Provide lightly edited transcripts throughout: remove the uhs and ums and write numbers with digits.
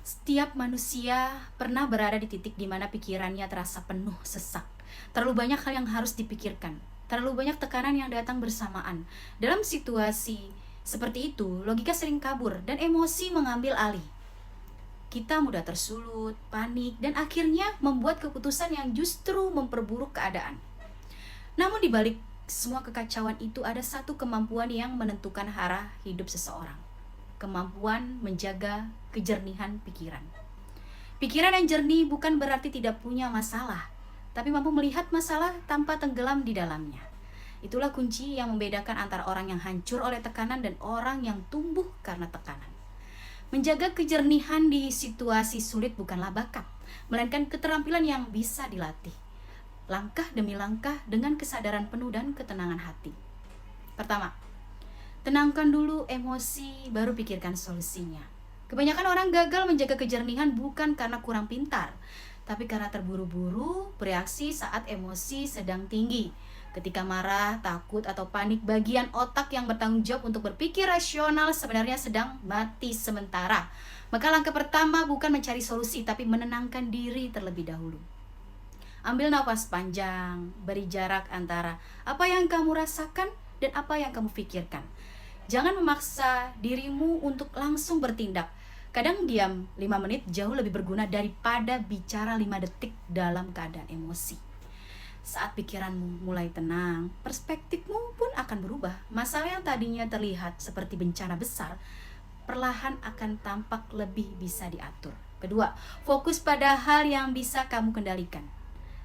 Setiap manusia pernah berada di titik di mana pikirannya terasa penuh sesak. Terlalu banyak hal yang harus dipikirkan. Terlalu banyak tekanan yang datang bersamaan. Dalam situasi seperti itu, logika sering kabur dan emosi mengambil alih. Kita mudah tersulut, panik, dan akhirnya membuat keputusan yang justru memperburuk keadaan. Namun di balik semua kekacauan itu ada satu kemampuan yang menentukan arah hidup seseorang. Kemampuan menjaga kejernihan pikiran. Pikiran yang jernih bukan berarti tidak punya masalah, tapi mampu melihat masalah tanpa tenggelam di dalamnya. Itulah kunci yang membedakan antara orang yang hancur oleh tekanan dan orang yang tumbuh karena tekanan. Menjaga kejernihan di situasi sulit bukanlah bakat, melainkan keterampilan yang bisa dilatih. Langkah demi langkah dengan kesadaran penuh dan ketenangan hati. Pertama, tenangkan dulu emosi, baru pikirkan solusinya. Kebanyakan orang gagal menjaga kejernihan bukan karena kurang pintar, tapi karena terburu-buru bereaksi saat emosi sedang tinggi. Ketika marah, takut, atau panik, bagian otak yang bertanggung jawab untuk berpikir rasional sebenarnya sedang mati sementara. Maka langkah pertama bukan mencari solusi, tapi menenangkan diri terlebih dahulu. Ambil nafas panjang, beri jarak antara apa yang kamu rasakan dan apa yang kamu pikirkan. Jangan memaksa dirimu untuk langsung bertindak. Kadang diam 5 menit jauh lebih berguna daripada bicara 5 detik dalam keadaan emosi. Saat pikiranmu mulai tenang, perspektifmu pun akan berubah. Masalah yang tadinya terlihat seperti bencana besar, perlahan akan tampak lebih bisa diatur. Kedua, fokus pada hal yang bisa kamu kendalikan.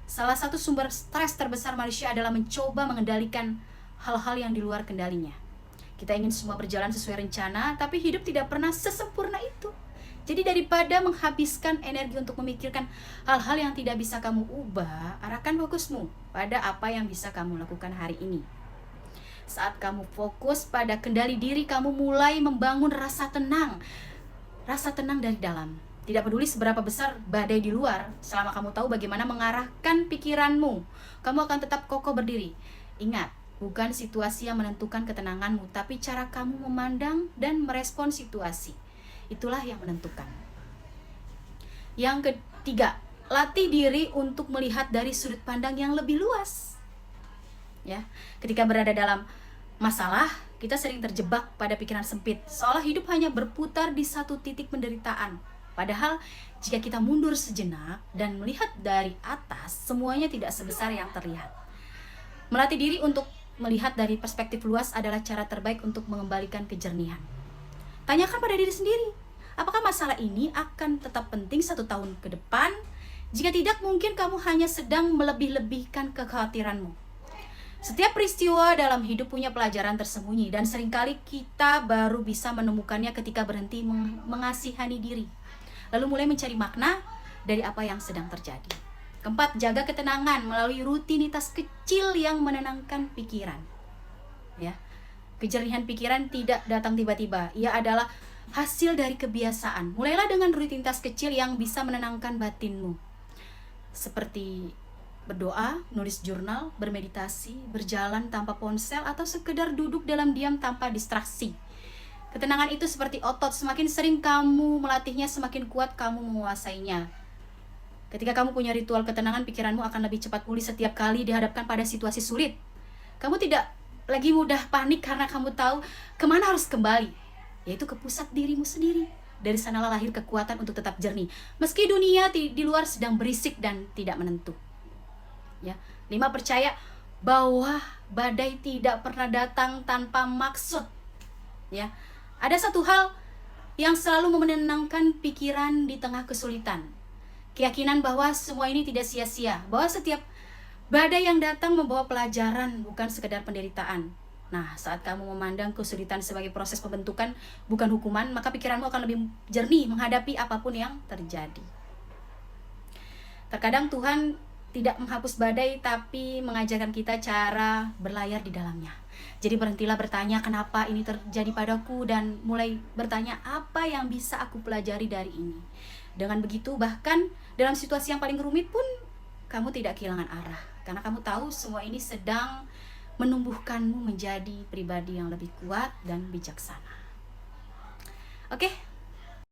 Salah satu sumber stres terbesar manusia adalah mencoba mengendalikan hal-hal yang di luar kendalinya. Kita ingin semua berjalan sesuai rencana, tapi hidup tidak pernah sesempurna itu. Jadi daripada menghabiskan energi untuk memikirkan hal-hal yang tidak bisa kamu ubah, arahkan fokusmu pada apa yang bisa kamu lakukan hari ini. Saat kamu fokus pada kendali diri, kamu mulai membangun rasa tenang. Rasa tenang dari dalam. Tidak peduli seberapa besar badai di luar, selama kamu tahu bagaimana mengarahkan pikiranmu, kamu akan tetap kokoh berdiri. Ingat, bukan situasi yang menentukan ketenanganmu, tapi cara kamu memandang dan merespon situasi. Itulah yang menentukan. Yang ketiga, latih diri untuk melihat dari sudut pandang yang lebih luas. Ya, ketika berada dalam masalah, kita sering terjebak pada pikiran sempit, seolah hidup hanya berputar di satu titik penderitaan. Padahal jika kita mundur sejenak dan melihat dari atas, semuanya tidak sebesar yang terlihat. Melatih diri untuk melihat dari perspektif luas adalah cara terbaik untuk mengembalikan kejernihan. Tanyakan pada diri sendiri, apakah masalah ini akan tetap penting 1 tahun ke depan? Jika tidak, mungkin kamu hanya sedang melebih-lebihkan kekhawatiranmu. Setiap peristiwa dalam hidup punya pelajaran tersembunyi, dan seringkali kita baru bisa menemukannya ketika berhenti mengasihani diri, lalu mulai mencari makna dari apa yang sedang terjadi. Keempat, jaga ketenangan melalui rutinitas kecil yang menenangkan pikiran. Ya, kejernihan pikiran tidak datang tiba-tiba. Ia adalah hasil dari kebiasaan. Mulailah dengan rutinitas kecil yang bisa menenangkan batinmu. Seperti berdoa, nulis jurnal, bermeditasi, berjalan tanpa ponsel, atau sekedar duduk dalam diam tanpa distraksi. Ketenangan itu seperti otot, semakin sering kamu melatihnya, semakin kuat kamu menguasainya. Ketika kamu punya ritual ketenangan, pikiranmu akan lebih cepat pulih setiap kali dihadapkan pada situasi sulit. Kamu tidak lagi mudah panik karena kamu tahu kemana harus kembali, yaitu ke pusat dirimu sendiri. Dari sanalah lahir kekuatan untuk tetap jernih, meski dunia di luar sedang berisik dan tidak menentu. Ya, 5, percaya bahwa badai tidak pernah datang tanpa maksud. Ya, ada satu hal yang selalu menenangkan pikiran di tengah kesulitan. Keyakinan bahwa semua ini tidak sia-sia, bahwa setiap badai yang datang membawa pelajaran, bukan sekedar penderitaan. Nah, saat kamu memandang kesulitan sebagai proses pembentukan, bukan hukuman, maka pikiranmu akan lebih jernih menghadapi apapun yang terjadi. Terkadang Tuhan tidak menghapus badai, tapi mengajarkan kita cara berlayar di dalamnya. Jadi berhentilah bertanya kenapa ini terjadi padaku, dan mulai bertanya apa yang bisa aku pelajari dari ini. Dengan begitu, bahkan dalam situasi yang paling rumit pun kamu tidak kehilangan arah, karena kamu tahu semua ini sedang menumbuhkanmu menjadi pribadi yang lebih kuat dan bijaksana. Oke,